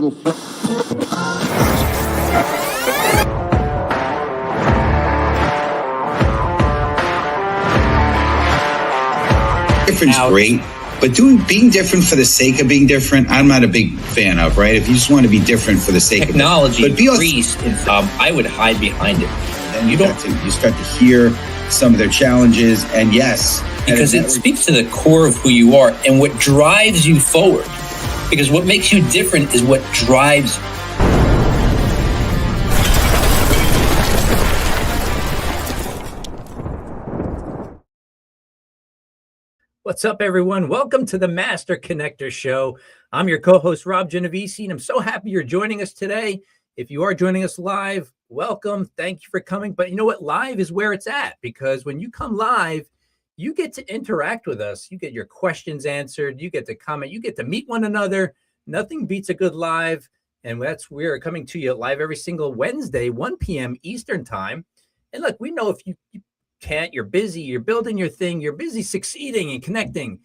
Different's great, but being different for the sake of being different, I'm not a big fan of, right? If you just want to be different for the sake technology of it. Technology increased, I would hide behind it. And you start to hear some of their challenges, and yes. Because it speaks to the core of who you are and what drives you forward. Because what makes you different is what drives you. What's up, everyone? Welcome to the Master Connector Show. I'm your co-host, Rob Genovesi, and I'm so happy you're joining us today. If you are joining us live, welcome. Thank you for coming. But you know what? Live is where it's at, because when you come live, you get to interact with us. You get your questions answered. You get to comment. You get to meet one another. Nothing beats a good live. And we're coming to you live every single Wednesday, 1 p.m. Eastern time. And look, we know if you can't, you're busy, you're building your thing, you're busy succeeding and connecting.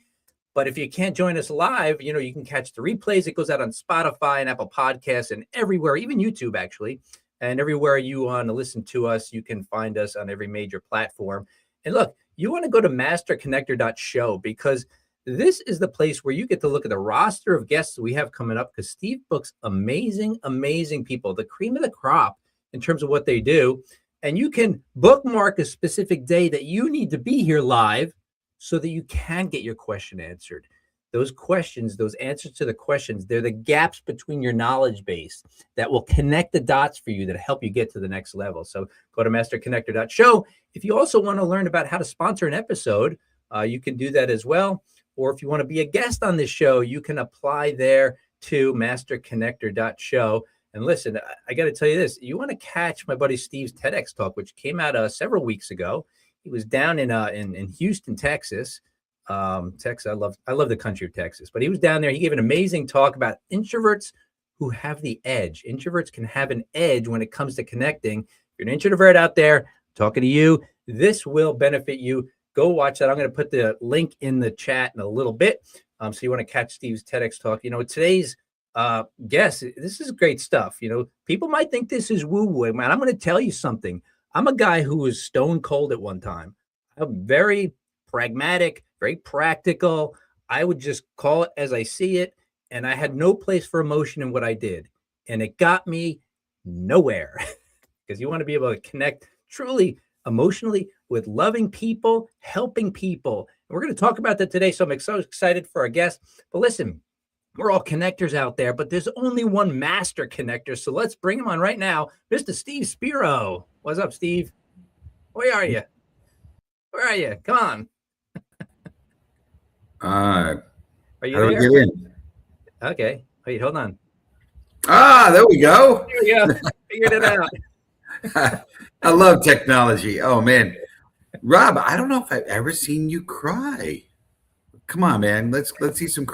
But if you can't join us live, you can catch the replays. It goes out on Spotify and Apple Podcasts and everywhere, even YouTube, actually. And everywhere you want to listen to us, you can find us on every major platform. And look, you want to go to masterconnector.show, because this is the place where you get to look at the roster of guests we have coming up, because Steve books amazing, amazing people, the cream of the crop in terms of what they do. And you can bookmark a specific day that you need to be here live so that you can get your question answered. Those questions, those answers to the questions, they're the gaps between your knowledge base that will connect the dots for you that help you get to the next level. So go to masterconnector.show. If you also want to learn about how to sponsor an episode, you can do that as well. Or if you want to be a guest on this show, you can apply there to masterconnector.show. And listen, I got to tell you this. You want to catch my buddy Steve's TEDx talk, which came out several weeks ago. He was down in Houston, Texas. Texas, I love the country of Texas. But he was down there. He gave an amazing talk about introverts who have the edge. Introverts can have an edge when it comes to connecting. If you're an introvert out there, talking to you, this will benefit you. Go watch that. I'm going to put the link in the chat in a little bit. So you want to catch Steve's TEDx talk. Today's guest, this is great stuff. People might think this is woo-woo, man. I'm going to tell you something. I'm a guy who was stone cold at one time. I'm very pragmatic, very practical. I would just call it as I see it. And I had no place for emotion in what I did. And it got me nowhere, because you want to be able to connect truly emotionally with loving people, helping people. And we're going to talk about that today. So I'm so excited for our guest. But listen, we're all connectors out there, but there's only one master connector. So let's bring him on right now, Mr. Steve Spiro. What's up, Steve? Where are you? Where are you? Come on. Are you there? Get in? Okay. Wait, hold on. There we go. There we go. Figured it out. I love technology. Oh man, Rob, I don't know if I've ever seen you cry. Come on, man. Let's see some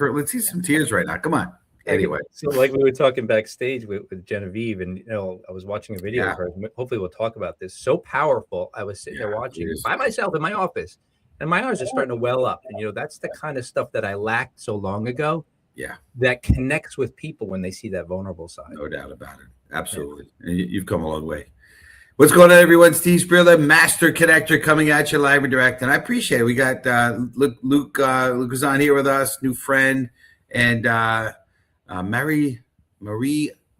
tears right now. Come on. Anyway, so like we were talking backstage with Genevieve, and I was watching a video of her. Hopefully, we'll talk about this. So powerful. I was sitting there watching by myself in my office, and my eyes are starting to well up. And that's the kind of stuff that I lacked so long ago. Yeah, that connects with people when they see that vulnerable side. No doubt about it. Absolutely, and you've come a long way. What's going on, everyone? Steve Spiro, the Master Connector, coming at you live and direct. And I appreciate it. We got Luke. Luke is on here with us, new friend, and Marie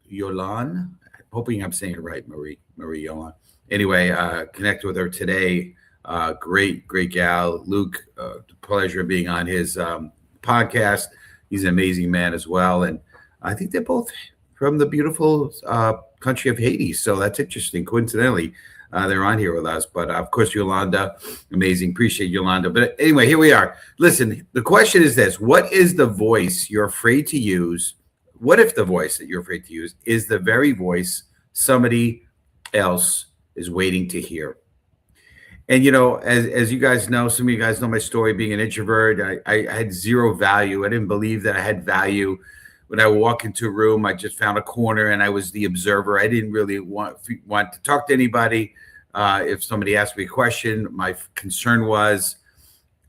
Yolan. Hoping I'm saying it right, Marie Yolan. Anyway, connected with her today. Great gal. Luke, the pleasure of being on his podcast. He's an amazing man as well. And I think they're both from the beautiful country of Haiti. So that's interesting. Coincidentally, they're on here with us. But of course, Yolanda, amazing. Appreciate Yolanda. But anyway, here we are. Listen, the question is this. What is the voice you're afraid to use? What if the voice that you're afraid to use is the very voice somebody else is waiting to hear? And, as you guys know, some of you guys know my story, being an introvert. I had zero value. I didn't believe that I had value. When I walk into a room, I just found a corner and I was the observer. I didn't really want to talk to anybody. If somebody asked me a question, my concern was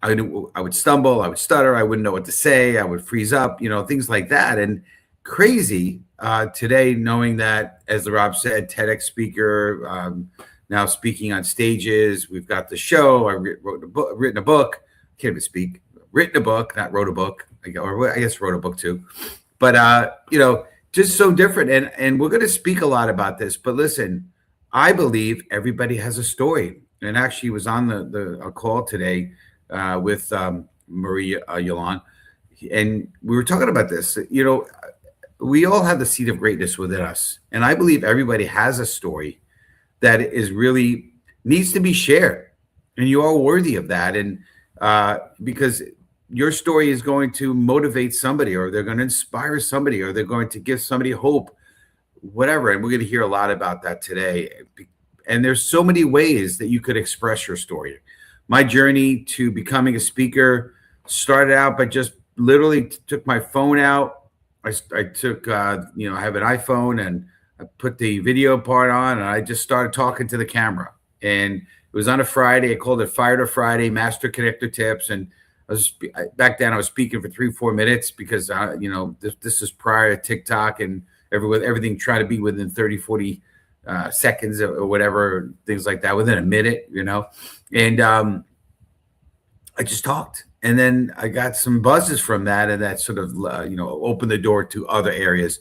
I would stumble, I would stutter, I wouldn't know what to say, I would freeze up, things like that. And crazy today, knowing that, as Rob said, TEDx speaker, now speaking on stages. We've got the show. I written a book. Can't even speak. Written a book, not wrote a book. Or I guess wrote a book too. But just so different. And we're going to speak a lot about this. But listen, I believe everybody has a story. And actually was on a call today with Marie Yolande. And we were talking about this. We all have the seed of greatness within us. And I believe everybody has a story that is really needs to be shared. And you are worthy of that. And because your story is going to motivate somebody, or they're going to inspire somebody, or they're going to give somebody hope, whatever. And we're going to hear a lot about that today. And there's so many ways that you could express your story. My journey to becoming a speaker started out by just literally took my phone out. I took, I have an iPhone, and I put the video part on, and I just started talking to the camera. And it was on a Friday. I called it Fire to Friday, Master Connector Tips. And back then I was speaking for 3-4 minutes because, this is prior to TikTok and everything trying to be within 30, 40 seconds or whatever, things like that, within a minute, And I just talked. And then I got some buzzes from that, and that sort of, opened the door to other areas.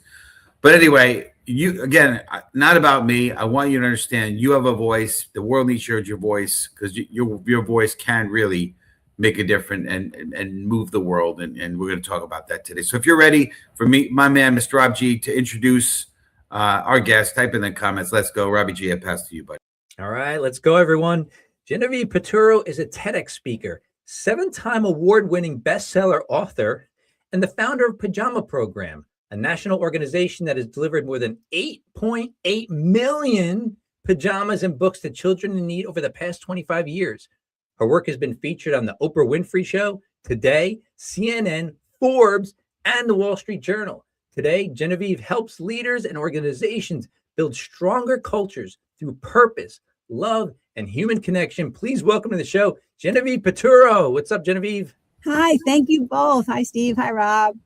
But anyway, again, not about me. I want you to understand you have a voice. The world needs to hear your voice, because your voice can really make a difference and move the world. And we're going to talk about that today. So if you're ready for me, my man, Mr. Rob G, to introduce our guest, type in the comments. Let's go. Robbie G, I pass to you, buddy. All right, let's go, everyone. Genevieve Piturro is a TEDx speaker, 7-time award-winning bestseller author, and the founder of Pajama Program, a national organization that has delivered more than 8.8 million pajamas and books to children in need over the past 25 years. Her work has been featured on the Oprah Winfrey Show, Today, CNN, Forbes, and the Wall Street Journal. Today, Genevieve helps leaders and organizations build stronger cultures through purpose, love, and human connection. Please welcome to the show, Genevieve Piturro. What's up, Genevieve? Hi, thank you both. Hi, Steve. Hi, Rob.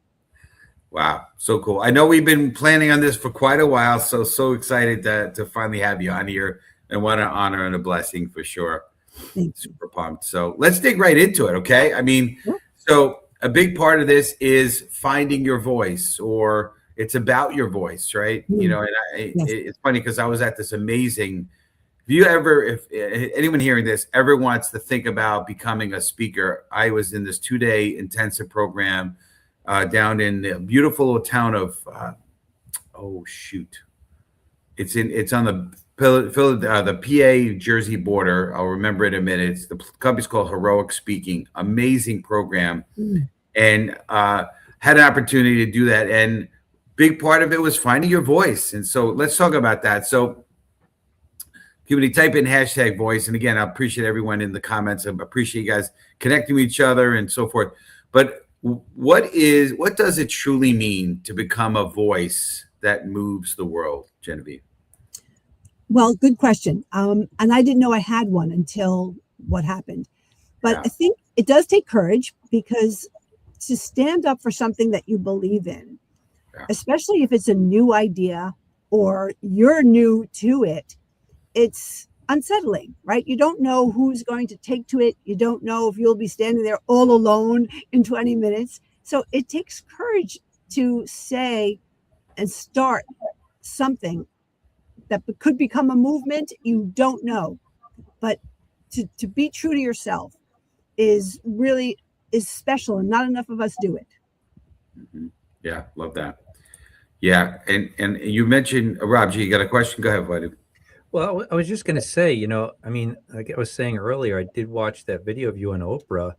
Wow, so cool. I know we've been planning on this for quite a while, so excited to finally have you on here, and what an honor and a blessing for sure. Super pumped. So let's dig right into it, okay? I mean, so a big part of this is finding your voice, or it's about your voice, right? And it's funny because I was at this amazing, if anyone hearing this ever wants to think about becoming a speaker, I was in this 2-day intensive program down in the beautiful town of, it's on the PA Jersey border. I'll remember it in a minute. The company's called Heroic Speaking. Amazing program. And had an opportunity to do that. And big part of it was finding your voice. And so let's talk about that. So community, type in #voice. And again, I appreciate everyone in the comments. I appreciate you guys connecting with each other and so forth. But what does it truly mean to become a voice that moves the world, Genevieve? Well, good question. And I didn't know I had one until what happened. But I think it does take courage, because to stand up for something that you believe in, especially if it's a new idea or you're new to it, it's unsettling, right? You don't know who's going to take to it. You don't know if you'll be standing there all alone in 20 minutes. So it takes courage to say and start something that could become a movement. You don't know, but to be true to yourself is special, and not enough of us do it. Yeah, love that. Yeah, and you mentioned Rob G. You got a question? Go ahead, buddy. Well, I was just going to say, like I was saying earlier, I did watch that video of you on Oprah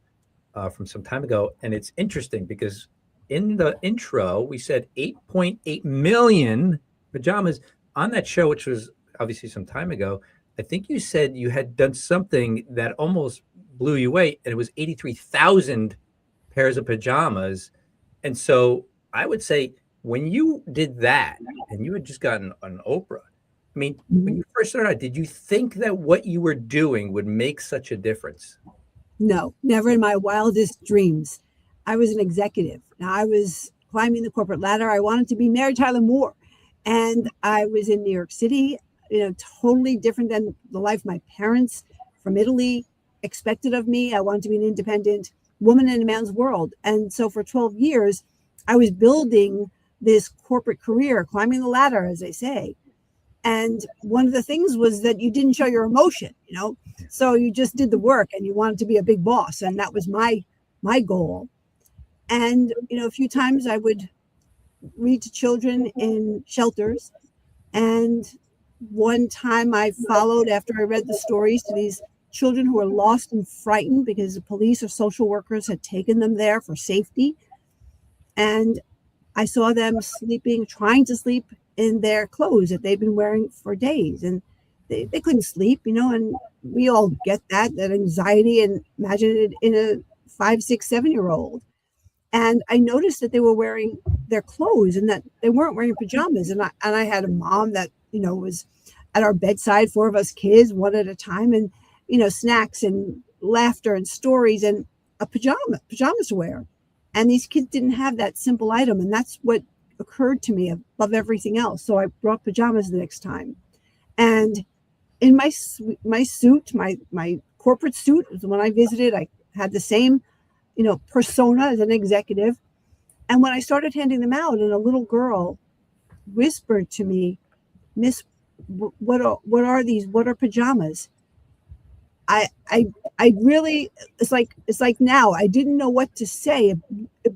from some time ago, and it's interesting because in the intro we said 8.8 million pajamas on that show, which was obviously some time ago. I think you said you had done something that almost blew you away, and it was 83,000 pairs of pajamas. And so I would say, when you did that and you had just gotten on Oprah, I mean, when you first started out, did you think that what you were doing would make such a difference? No, never in my wildest dreams. I was an executive. Now, I was climbing the corporate ladder. I wanted to be Mary Tyler Moore. And I was in New York City, totally different than the life my parents from Italy expected of me. I wanted to be an independent woman in a man's world. And so for 12 years, I was building this corporate career, climbing the ladder, as they say. And one of the things was that you didn't show your emotion, so you just did the work and you wanted to be a big boss. And that was my goal. And, a few times I would read to children in shelters. And one time I followed, after I read the stories, to these children who were lost and frightened because the police or social workers had taken them there for safety. And I saw them trying to sleep in their clothes that they've been wearing for days. And they couldn't sleep, and we all get that anxiety, and imagine it in a 5, 6, 7-year-old. And I noticed that they were wearing their clothes and that they weren't wearing pajamas. And I had a mom that, was at our bedside, 4 of us kids, one at a time, and, snacks and laughter and stories and pajamas to wear. And these kids didn't have that simple item. And that's what occurred to me above everything else. So I brought pajamas the next time. And in my suit, my corporate suit, when I visited, I had the same persona as an executive. And when I started handing them out, and a little girl whispered to me, "Miss, what are these? What are pajamas?" I really, it's like now I didn't know what to say. It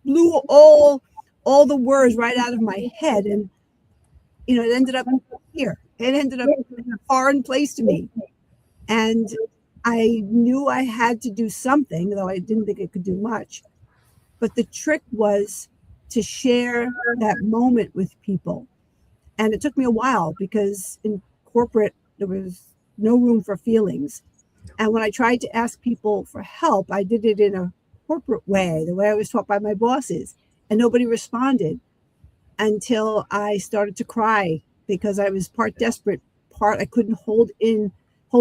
blew all the words right out of my head. And, it ended up here. It ended up in a foreign place to me. And I knew I had to do something, though I didn't think I could do much. But the trick was to share that moment with people. And it took me a while because in corporate, there was no room for feelings. And when I tried to ask people for help, I did it in a corporate way, the way I was taught by my bosses. And nobody responded until I started to cry because I was part desperate, part I couldn't hold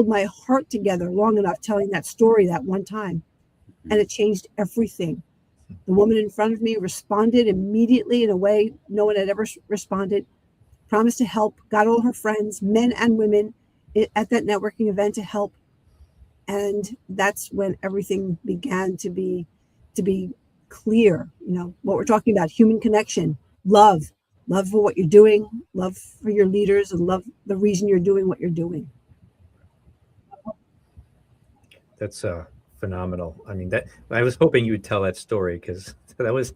my heart together long enough telling that story that one time. And it changed everything. The woman in front of me responded immediately in a way no one had ever responded, promised to help, got all her friends, men and women, at that networking event to help. And that's when everything began to be clear, what we're talking about, human connection, love for what you're doing, love for your leaders, and love the reason you're doing what you're doing. That's phenomenal. I mean, that I was hoping you would tell that story, because that was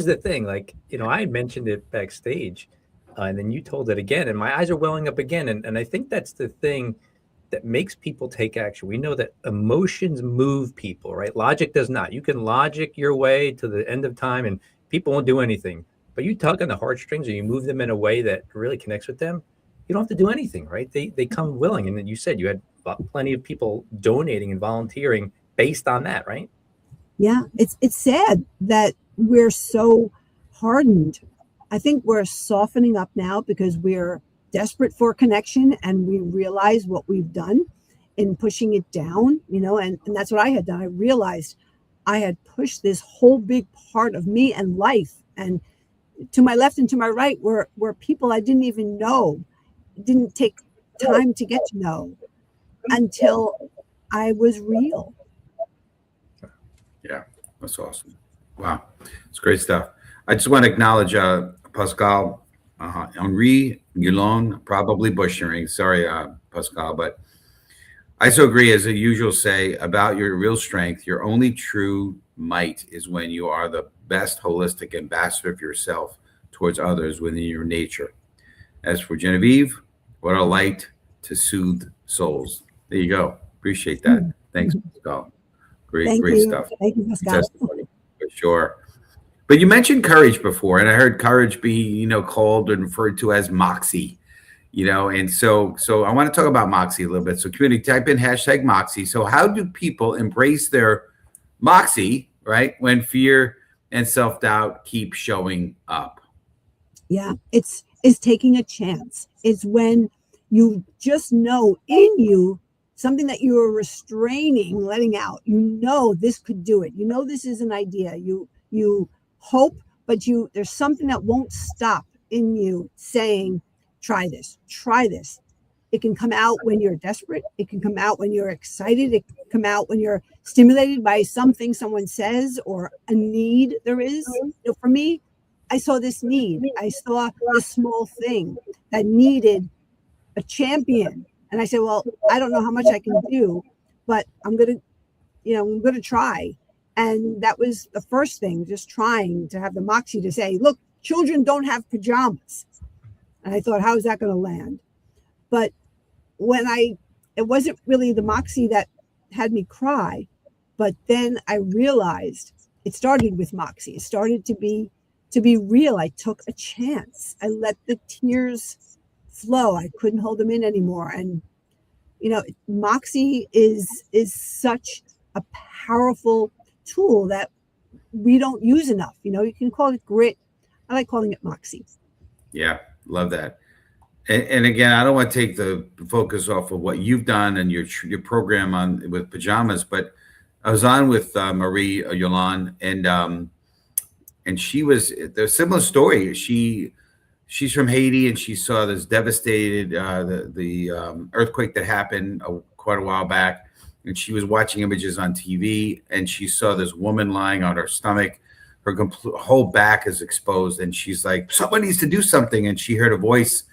the thing. Like, I had mentioned it backstage, and then you told it again, and my eyes are welling up again. And I think that's the thing that makes people take action. We know that emotions move people, right? Logic does not. You can logic your way to the end of time and people won't do anything. But you tug on the heartstrings or you move them in a way that really connects with them, you don't have to do anything, right? They come willing. And then you said you had plenty of people donating and volunteering based on that, right? Yeah, it's sad that we're so hardened. I think we're softening up now because we're desperate for connection, and we realize what we've done in pushing it down, and that's what I had done. I realized I had pushed this whole big part of me and life, and to my left and to my right were people I didn't even know, didn't take time to get to know until I was real. Yeah, that's awesome. Wow, it's great stuff. I just want to acknowledge Pascal Henri Guillon, probably butchering. Sorry, Pascal, but I so agree. As the usual say about your real strength, your only true might is when you are the best holistic ambassador of yourself towards others within your nature. As for Genevieve, what a light to soothe souls. There you go. Appreciate that. Thanks, Pascal. Great stuff. Thank you, Pascal. For sure. But you mentioned courage before, and I heard courage be, called and referred to as moxie, and so I want to talk about moxie a little bit. So community, type in #moxie. So how do people embrace their moxie, right, when fear and self-doubt keep showing up? Yeah, it's taking a chance. It's when you just know in you something that you are restraining, letting out. This could do it. This is an idea. You hope but there's something that won't stop in you saying, try this. It can come out when you're desperate. It can come out when you're excited. It can come out when you're stimulated by something someone says or a need there is. For me, I saw this need. I saw this small thing that needed a champion. And I said, well, I don't know how much I can do, but I'm going to try. And that was the first thing, just trying to have the moxie to say, look, children don't have pajamas. And I thought, how is that going to land? But it wasn't really the moxie that had me cry, but then I realized it started with moxie. It started to be real. I took a chance. I let the tears flow. I couldn't hold them in anymore. And, moxie is such a powerful tool that we don't use enough. You can call it grit. I like calling it moxie. Yeah, love that. And again, I don't want to take the focus off of what you've done and your program with pajamas, but I was on with Marie Yolande, and she was the similar story. She's from Haiti, and she saw this devastated the earthquake that happened quite a while back, and she was watching images on TV, and she saw this woman lying on her stomach. Her whole back is exposed, and she's like, someone needs to do something. And she heard a voice,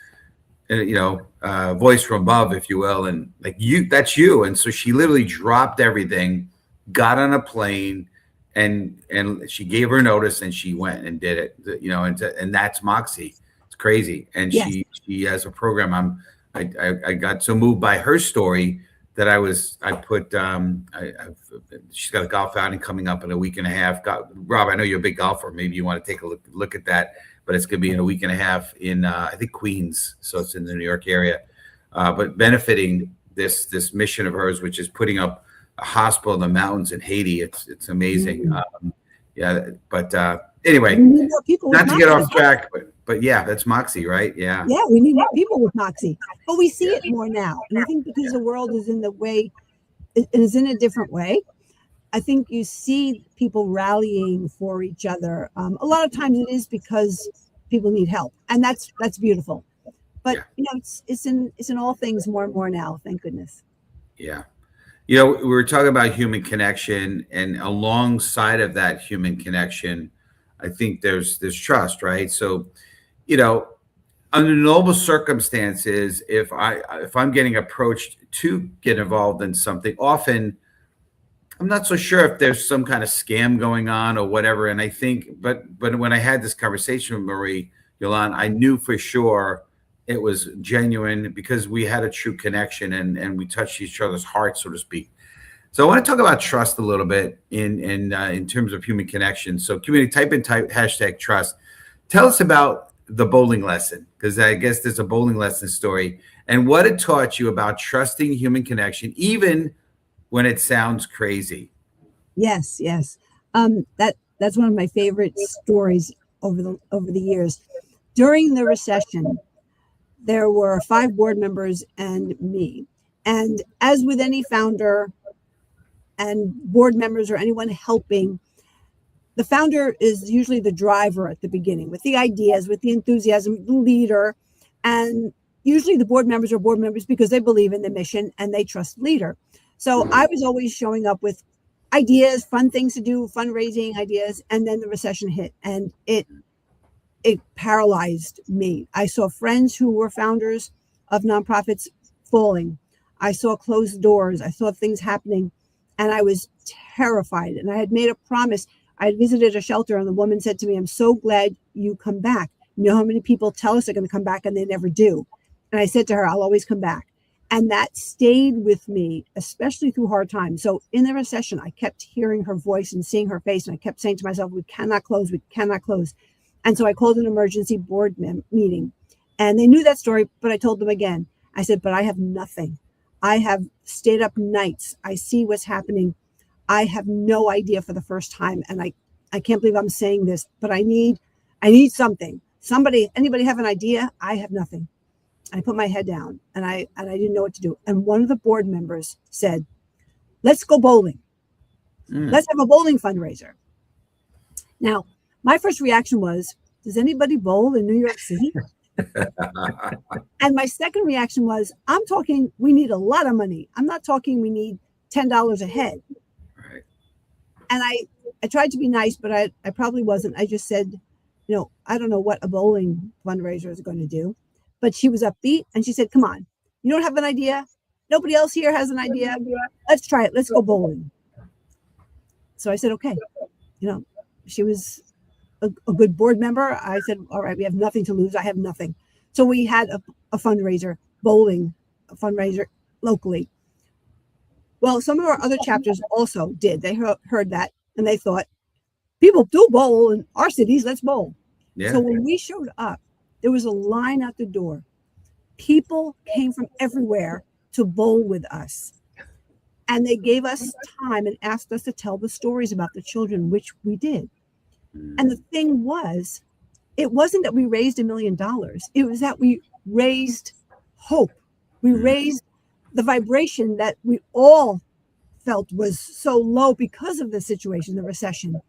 voice from above, if you will, and like, that's you. And so she literally dropped everything, got on a plane, and she gave her notice, and she went and did it, and that's moxie. It's crazy. And yes. She has a program. I got so moved by her story that she's got a golf outing coming up in a week and a half. Rob, I know you're a big golfer. Maybe you want to take a look at that, but it's going to be in a week and a half in, I think, Queens. So it's in the New York area, but benefiting this mission of hers, which is putting up a hospital in the mountains in Haiti. It's amazing. Mm-hmm. But anyway, not to get off track, but yeah, that's moxie, right? Yeah. Yeah, we need more people with moxie, but we see it more now. And I think because the world is in a different way, I think you see people rallying for each other. A lot of times it is because people need help, and that's beautiful. But it's in all things more and more now. Thank goodness. Yeah. We were talking about human connection, and alongside of that human connection, I think there's trust, right? So, under normal circumstances, if I'm getting approached to get involved in something, often I'm not so sure if there's some kind of scam going on or whatever. And I think, but when I had this conversation with Marie Yolande, I knew for sure it was genuine because we had a true connection and we touched each other's hearts, so to speak. So I want to talk about trust a little bit in terms of human connection. So community, type hashtag trust. Tell us about the bowling lesson, because I guess there's a bowling lesson story, and what it taught you about trusting human connection, even when it sounds crazy. Yes. That's one of my favorite stories over the years. During the recession, there were 5 board members and me. And as with any founder and board members or anyone helping, the founder is usually the driver at the beginning with the ideas, with the enthusiasm, the leader. And usually the board members are board members because they believe in the mission and they trust the leader. So I was always showing up with ideas, fun things to do, fundraising ideas. And then the recession hit and it paralyzed me. I saw friends who were founders of nonprofits falling. I saw closed doors. I saw things happening and I was terrified. And I had made a promise. I had visited a shelter and the woman said to me, I'm so glad you come back. You know how many people tell us they're going to come back and they never do. And I said to her, I'll always come back. And that stayed with me, especially through hard times. So in the recession, I kept hearing her voice and seeing her face. And I kept saying to myself, we cannot close. And so I called an emergency board meeting and they knew that story, but I told them again. I said, but I have nothing. I have stayed up nights. I see what's happening. I have no idea for the first time. And I can't believe I'm saying this, but I need something. Anybody have an idea? I have nothing. I put my head down and I didn't know what to do. And one of the board members said, let's go bowling. Let's have a bowling fundraiser. Now, My first reaction was, does anybody bowl in New York City? And my second reaction was, I'm talking, we need a lot of money. I'm not talking we need $10 a head. Right. And I tried to be nice, but I probably wasn't. I just said, I don't know what a bowling fundraiser is going to do. But she was upbeat and she said, come on, you don't have an idea? Nobody else here has an idea. Let's try it. Let's go bowling. So I said, okay. She was a good board member. I said, all right, we have nothing to lose. I have nothing. So we had a fundraiser, bowling, a fundraiser locally. Well, some of our other chapters also did. They heard that and they thought, people do bowl in our cities, let's bowl. Yeah. So when we showed up, there was a line out the door. People came from everywhere to bowl with us. And they gave us time and asked us to tell the stories about the children, which we did. And the thing was, it wasn't that we raised $1 million. It was that we raised hope. We raised the vibration that we all felt was so low because of the situation, the recession.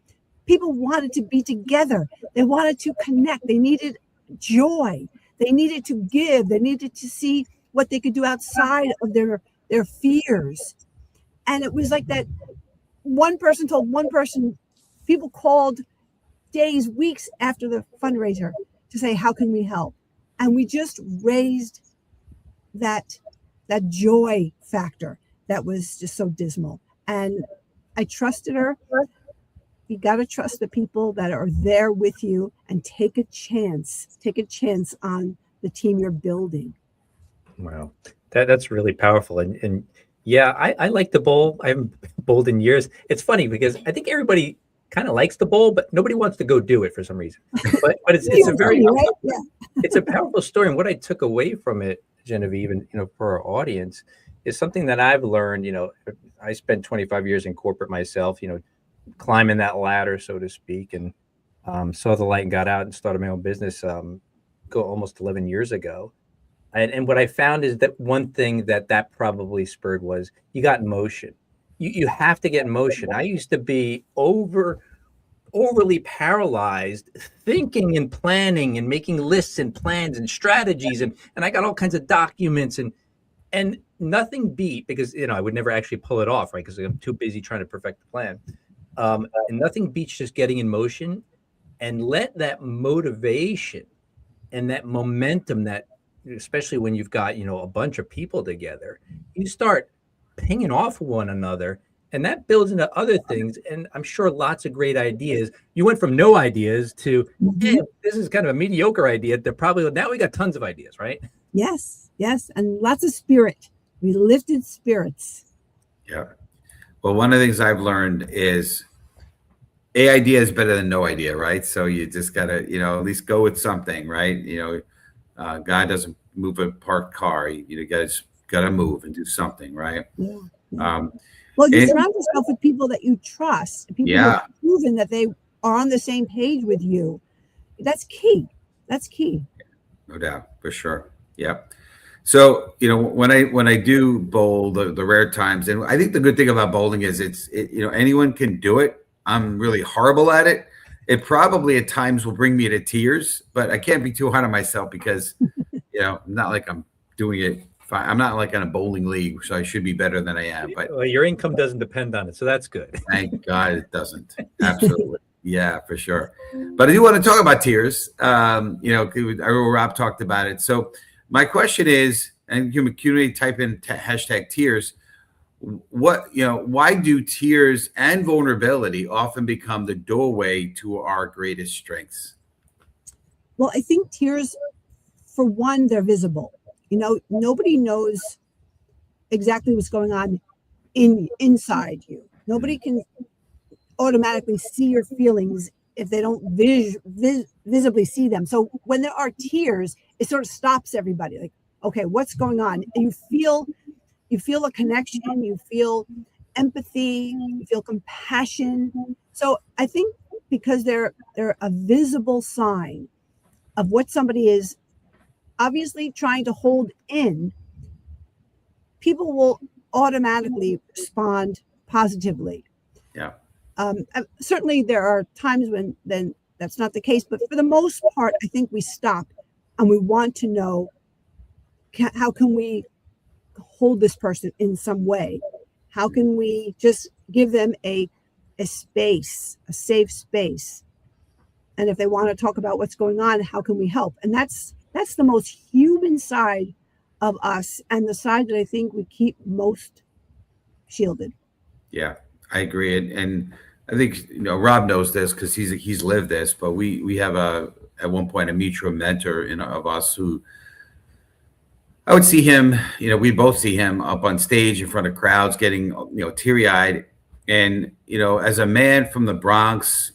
People wanted to be together. They wanted to connect. They needed joy. They needed to give. They needed to see what they could do outside of their fears. And it was like that one person told one person, people called days, weeks after the fundraiser to say, how can we help? And we just raised that joy factor that was just so dismal. And I trusted her. You got to trust the people that are there with you and take a chance on the team you're building. Wow. That's really powerful. And yeah, I like to bowl. I haven't bowled in years. It's funny because I think everybody kind of likes to bowl, but nobody wants to go do it for some reason. But it's a very it's a powerful story. And what I took away from it, Genevieve, and for our audience, is something that I've learned. I spent 25 years in corporate myself. Climbing that ladder, so to speak, and saw the light and got out and started my own business almost 11 years ago. And what I found is that one thing that probably spurred was you got in motion. You have to get in motion. I used to be overly paralyzed thinking and planning and making lists and plans and strategies. And I got all kinds of documents and nothing beat, because, I would never actually pull it off, right? Because I'm too busy trying to perfect the plan. And nothing beats just getting in motion and let that motivation and that momentum, that especially when you've got, a bunch of people together, you start pinging off one another, and that builds into other things. And I'm sure lots of great ideas. You went from no ideas to, hey, this is kind of a mediocre idea, to probably now we got tons of ideas, right? Yes. And lots of spirit. We lifted spirits. Yeah. Well, one of the things I've learned is a idea is better than no idea, right? So you just got to, at least go with something, right? God doesn't move a parked car. You guys got to move and do something, right? Yeah. Well, you surround yourself with people that you trust, people who have proven that they are on the same page with you. That's key. No doubt, for sure. Yeah. So, when I do bowl, the rare times, and I think the good thing about bowling is anyone can do it. I'm really horrible at it. It probably at times will bring me to tears, but I can't be too hard on myself because, not like I'm doing it fine. I'm not like in a bowling league, so I should be better than I am. But your income doesn't depend on it, so that's good. Thank God it doesn't. Absolutely. Yeah, for sure. But I do want to talk about tears. I know Rob talked about it. So my question is, and you can type in hashtag tears. Why do tears and vulnerability often become the doorway to our greatest strengths? Well, I think tears, for one, they're visible. Nobody knows exactly what's going on inside you. Nobody can automatically see your feelings if they don't visibly see them. So when there are tears, it sort of stops everybody. Like, okay, what's going on? And you feel a connection, you feel empathy, you feel compassion. So I think because they're a visible sign of what somebody is obviously trying to hold in, people will automatically respond positively. Yeah. Certainly there are times when then that's not the case. But for the most part, I think we stop and we want to know, how can we hold this person in some way? How can we just give them a space, a safe space? And if they want to talk about what's going on, how can we help? And that's the most human side of us, and the side that I think we keep most shielded. Yeah, I agree. And I think, Rob knows this because he's lived this, but we have at one point a mutual mentor of us who, I would see him, we both see him up on stage in front of crowds getting, teary-eyed. And, as a man from the Bronx,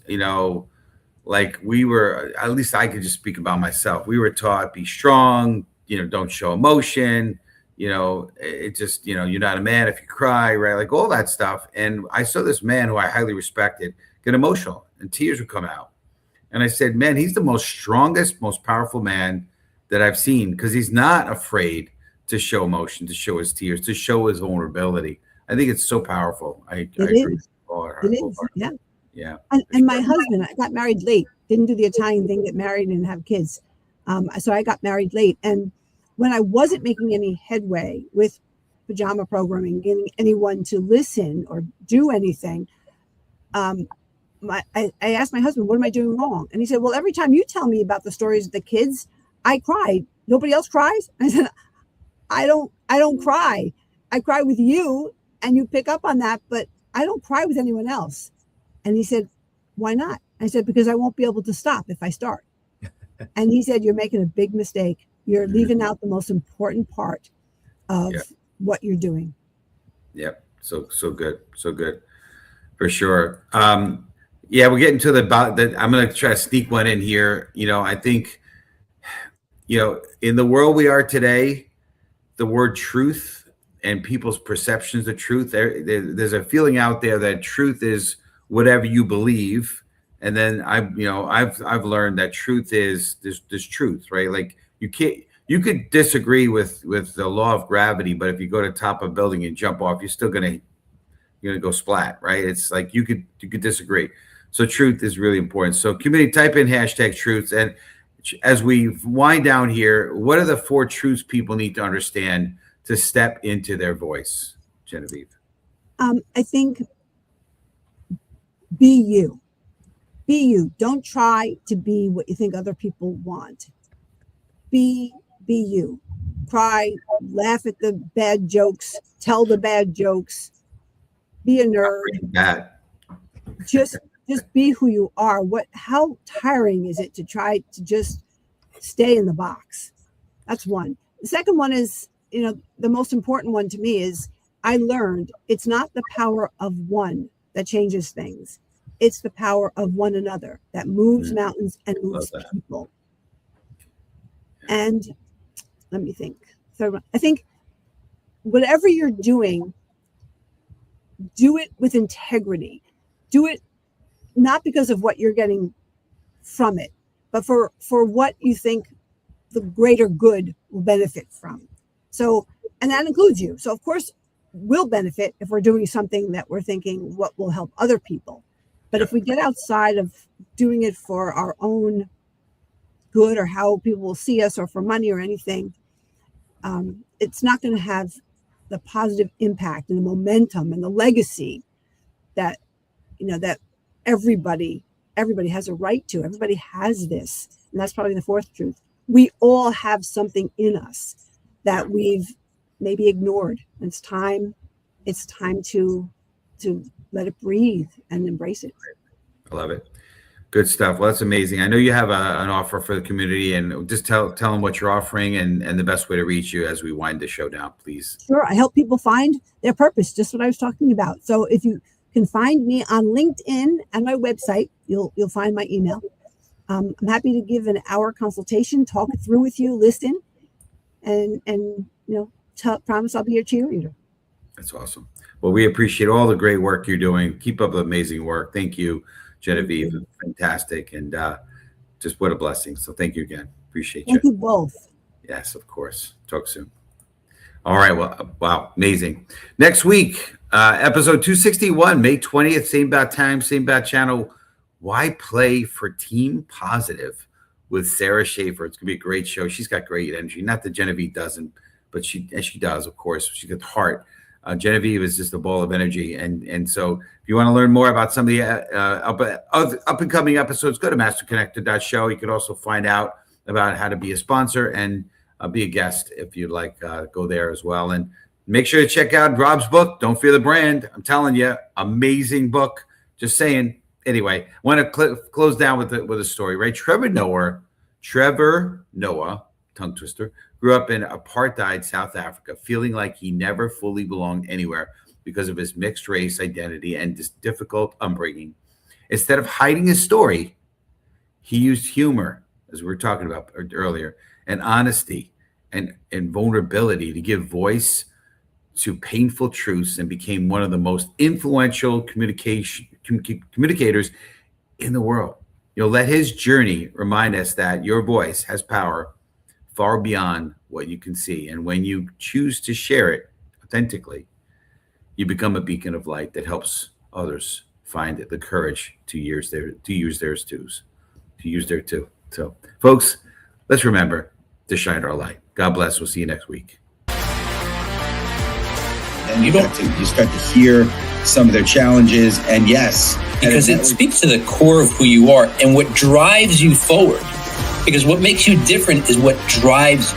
like we were, at least I could just speak about myself. We were taught, be strong, don't show emotion, it just, you're not a man if you cry, right? Like all that stuff. And I saw this man who I highly respected get emotional and tears would come out. And I said, man, he's the most strongest, most powerful man that I've seen, because he's not afraid to show emotion, to show his tears, to show his vulnerability. I think it's so powerful. I agree. Yeah. Yeah. And my husband, I got married late, didn't do the Italian thing, get married and have kids. So I got married late. And when I wasn't making any headway with Pajama Programming, getting anyone to listen or do anything, I asked my husband, what am I doing wrong? And he said, well, every time you tell me about the stories of the kids, I cry. Nobody else cries? I said, I don't cry. I cry with you and you pick up on that, but I don't cry with anyone else. And he said, why not? I said, because I won't be able to stop if I start. And he said, you're making a big mistake. You're leaving out the most important part of what you're doing. Yep. So good. So good. For sure. We're getting to I'm going to try to sneak one in here. I think, in the world we are today, the word truth and people's perceptions of truth, there's a feeling out there that truth is whatever you believe. And then I've learned that truth is there's truth, right? Like you could disagree with the law of gravity, but if you go to the top of a building and jump off, you're still going to go splat, right? It's like you could disagree. So truth is really important. So community, type in #truths. And as we wind down here, what are the 4 truths people need to understand to step into their voice, Genevieve? I think be you. Be you. Don't try to be what you think other people want. Be you. Cry, laugh at the bad jokes, tell the bad jokes, be a nerd. Just be who you are. How tiring is it to try to just stay in the box? That's one. The second one is, the most important one to me is, I learned it's not the power of one that changes things. It's the power of one another that moves mountains and moves people. And let me think. Third one, I think whatever you're doing, do it with integrity. Do it not because of what you're getting from it, but for what you think the greater good will benefit from. So, and that includes you. So of course we'll benefit if we're doing something that we're thinking what will help other people. But if we get outside of doing it for our own good or how people will see us or for money or anything, it's not going to have the positive impact and the momentum and the legacy that, that everybody has a right to. Everybody has this. And that's probably the 4th truth. We all have something in us that we've maybe ignored. And it's time to let it breathe and embrace it. I love it. Good stuff. Well, that's amazing. I know you have an offer for the community, and just tell them what you're offering and the best way to reach you as we wind the show down, please. Sure. I help people find their purpose, just what I was talking about. So if you can find me on LinkedIn and my website, you'll find my email. I'm happy to give an hour consultation, talk it through with you, listen, and promise I'll be your cheerleader. That's awesome. Well, we appreciate all the great work you're doing. Keep up the amazing work. Thank you, Genevieve. Fantastic. And just what a blessing. So thank you again. Appreciate you. Thank you both. Yes, of course. Talk soon. All right. Well, wow. Amazing. Next week, episode 261, May 20th, same bat time, same bat channel. Why play for Team Positive with Sarah Schaefer? It's gonna be a great show. She's got great energy. Not that Genevieve doesn't, but she does, of course. She's got heart. Genevieve is just a ball of energy. And so if you want to learn more about some of the up and coming episodes, go to masterconnector.show. You can also find out about how to be a sponsor and be a guest if you'd like. Go there as well. And make sure to check out Rob's book, Don't Fear the Brand. I'm telling you, amazing book. Just saying. Anyway, I want to close down with a story, right? Trevor Noah, tongue twister, grew up in apartheid South Africa, feeling like he never fully belonged anywhere because of his mixed race identity and this difficult upbringing. Instead of hiding his story, he used humor, as we were talking about earlier, and honesty and vulnerability to give voice to painful truths and became one of the most influential communicators in the world. Let his journey remind us that your voice has power far beyond what you can see. And when you choose to share it authentically, you become a beacon of light that helps others find the courage to use theirs too. So, folks, let's remember to shine our light. God bless. We'll see you next week. And you start to hear some of their challenges, and yes, because it speaks to the core of who you are and what drives you forward. Because what makes you different is what drives